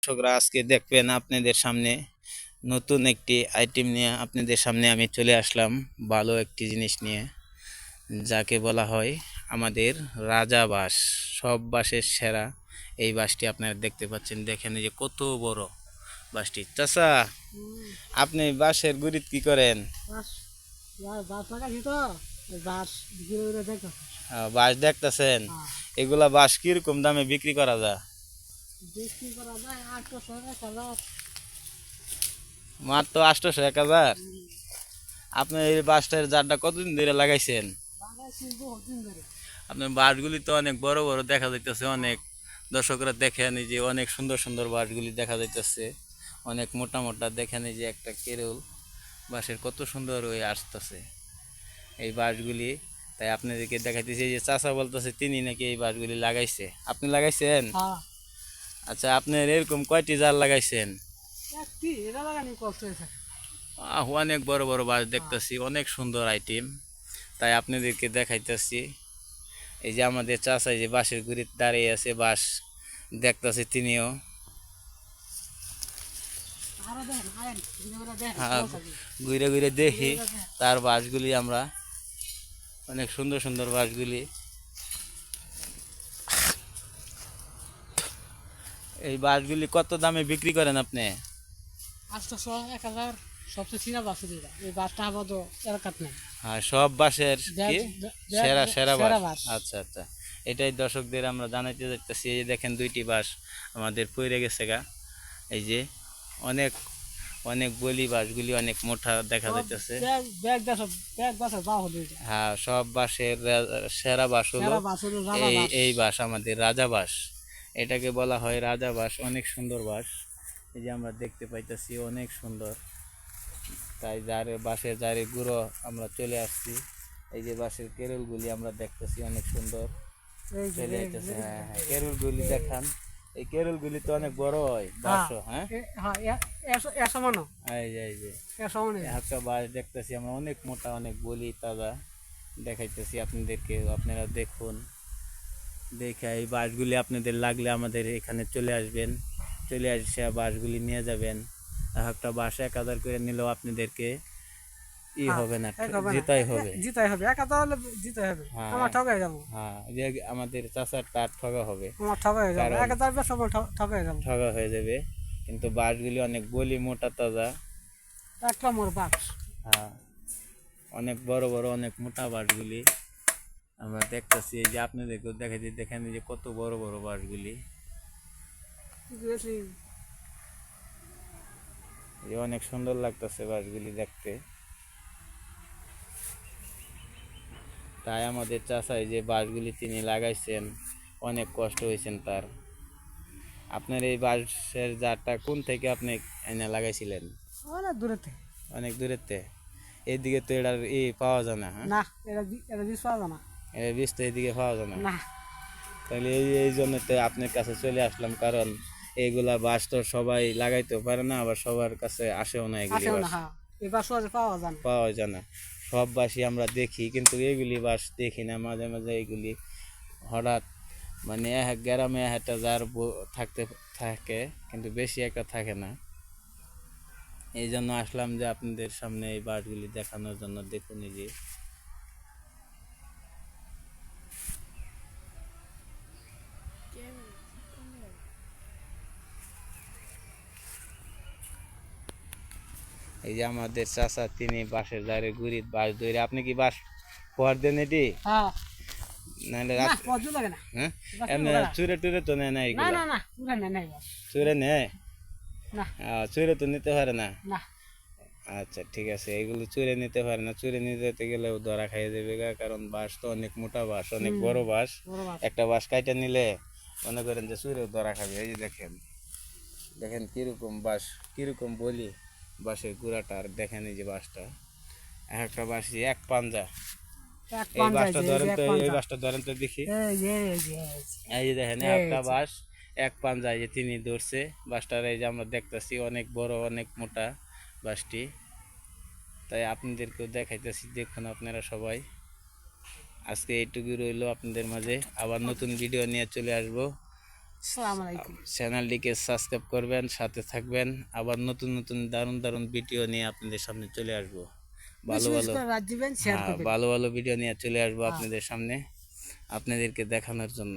দর্শকরা আজকে দেখবেন আপনাদের সামনে নতুন একটি আইটেম নিয়ে আপনাদের সামনে আমি চলে আসলাম। ভালো একটি জিনিস নিয়ে, যাকে বলা হয় আমাদের রাজা বাঁশ। সব বাঁশের সেরা এই বাঁশটি আপনারা দেখতে পাচ্ছেন। দেখেন এই যে কত বড় বাঁশটি। চাচা, আপনি বাঁশের গুড়িত কি করেন? বাঁশ দেখতেছেন। এগুলা বাঁশ কিরকম দামে বিক্রি করা যায়? মাত্র 800-1000। আপনি এই বাঁশটার জারটা কতদিন ধরে লাগাইছেন? আপনার বাঁশগুলি তো অনেক বড় বড় দেখা যাইতেছে। অনেক দর্শকরা দেখেন এই যে অনেক সুন্দর সুন্দর বাঁশগুলি দেখা যাইতেছে, অনেক মোটা মোটা। দেখেন এই যে একটা কেরল বাঁশের কত সুন্দর হয়ে আসতেছে এই বাঁশগুলি। তাই আপনাদেরকে দেখাইতেছি। এই যে চাচা বলতেছে তিনি নাকি এই বাঁশগুলি লাগাইছে। আপনি লাগাইছেন? আচ্ছা, আপনার এরকম কয়টি জার লাগাইছেন? অনেক বড় বড় বাঁশ দেখতেছি, অনেক সুন্দর আইটেম। তাই আপনাদেরকে দেখাইতেছি। এই যে আমাদের চাচা যে বাঁশের গুড়িতে দাঁড়িয়ে আছে, বাঁশ দেখতেছে তিনিও। ঘুরে ঘুরে দেখি তার বাঁশগুলি আমরা, অনেক সুন্দর সুন্দর বাঁশগুলি। এই বাঁশগুলি কত দামে বিক্রি করেন আপনি? 800-1000 সবচেয়ে চিনা বাস এই বাসটা আপাতত এলাকাত নেই। হ্যাঁ, সব বাঁশের কি সেরা সেরা সেরা বাঁশ। বাস। আচ্ছা আচ্ছা, এটাই দর্শকদের আমরা জানাইতে যাচ্ছি। এই যে দেখেন দুইটি বাঁশ আমাদের পড়ে গেছে গা। এই যে অনেক অনেক বলি বাঁশগুলি অনেক মোটা দেখা যাইতেছে। হ্যাঁ, সব বাঁশের সেরা বাঁশ হলো এই বাঁশ, আমাদের রাজা বাঁশ। এটাকে বলা হয় রাজা বাঁশ। অনেক সুন্দর বাঁশ। এই যে আমরা দেখতে পাইতেছি অনেক সুন্দর। তাই বাঁশের জারে গুঁড়ো আমরা চলে আসছি। এই যে বাঁশের কেরলগুলি আমরা দেখতেছি অনেক সুন্দর চলে যাইতেছে। হ্যাঁ হ্যাঁ, কেরলগুলি দেখান। এই কেরলগুলি তো অনেক বড় হয়। বাঁশও হ্যাঁ, এই যে একটা বাঁশ দেখতেছি আমরা, অনেক মোটা, অনেক বলি তাজা দেখাইতেছি আপনাদেরকে। আপনারা দেখুন, দেখে এই বাঁশগুলি আপনাদের লাগলে আমাদের এখানে চলে আসবেন। চলে আসে বাঁশগুলি নিয়ে যাবেন। একটা বাঁশ 1000 করে নিলেও আপনাদেরকে হবে না, জিতাই হবে। হ্যাঁ, যে আমাদের চাচার তার ঠগা হবে, ঠগা হয়ে যাবে। কিন্তু বাঁশগুলি অনেক বলি, মোটা, তাজা। হ্যাঁ, অনেক বড় বড়, অনেক মোটা বাঁশগুলি আমরা দেখতেছি। এই যে আপনাদেরকেও দেখাচ্ছি, দেখেন যে কত বড় বড় বাঁশগুলি। অনেক সুন্দর লাগতেছে বাঁশগুলি দেখতে। তাই আমাদের চাচা যে বাঁশগুলি তিনি লাগাইছেন, অনেক কষ্ট হয়েছেন তার। আপনার এই বাঁশের জারটা কোন থেকে আপনি এনে লাগাইছিলেন? অনেক দূরেতে। এইদিকে তো এটার পাওয়া যায় না। হ্যাঁ, বীজ তো এইদিকে পাওয়া যায় না। তাহলে এই জন্য তো আপনার কাছে চলে আসলাম, কারণ এইগুলা বাঁশ তো সবাই লাগাইতে পারে না, আবার সবার কাছে আসেও না। এগুলি পাওয়া যায় না। সব বাঁশই আমরা দেখি, কিন্তু এগুলি বাঁশ দেখি না। মাঝে মাঝে এগুলি হঠাৎ মানে এক গ্রামে একটা জার থাকতে থাকে, কিন্তু বেশি একটা থাকে না। এই জন্য আসলাম যে আপনাদের সামনে এই বাঁশগুলি দেখানোর জন্য। দেখুন এই যে এই যে আমাদের চাচা, তিনি বাঁশের জারে গুড়িত বাঁশ ধরে। আপনি কি বাঁশ ফোয়ার দেন এটি? নাহলে হ্যাঁ, এমনি চুরে টুরে তো নেয় না এগুলো? চুরে নেয়? চুরে তো নিতে পারে না। আচ্ছা ঠিক আছে, এগুলো চুরে নিতে পারে না। চুরে নিতে যেতে গেলে ধরা খাইয়ে দেবে, কারণ বাঁশ তো অনেক মোটা বাঁশ, অনেক বড় বাঁশ। একটা বাঁশ কাইটা নিলে মনে করেন যে চুরেও ধরা খাবে। এই যে দেখেন, দেখেন কিরকম বাঁশ, কিরকম বলি বাঁশের গুঁড়াটা। আর দেখেন এই যে বাঁশটা, একটা বাঁশি এক পাঞ্জা। এই বাঁশটা ধরেন তো, এই বাঁশটা ধরেন তো দেখি। এই যে দেখেন একটা বাঁশ এক পাঞ্জা। এই যে তিনি ধরছে বাঁশটার। এই যে আমরা দেখতেছি অনেক বড়, অনেক মোটা বাঁশটি। তাই আপনাদেরকেও দেখাইতেছি, দেখুন আপনারা সবাই। আজকে এইটুকু রইল আপনাদের মাঝে। আবার নতুন ভিডিও নিয়ে চলে আসবো। আসসালামু আলাইকুম। চ্যানেলটিকে সাবস্ক্রাইব করবেন, সাথে থাকবেন। আবার নতুন নতুন দারুণ দারুণ ভিডিও নিয়ে আপনাদের সামনে চলে আসবো। ভালো ভালো রাত দিবেন, শেয়ার করবেন। ভালো ভালো ভিডিও নিয়ে চলে আসবো আপনাদের সামনে, আপনাদেরকে দেখানোর জন্য।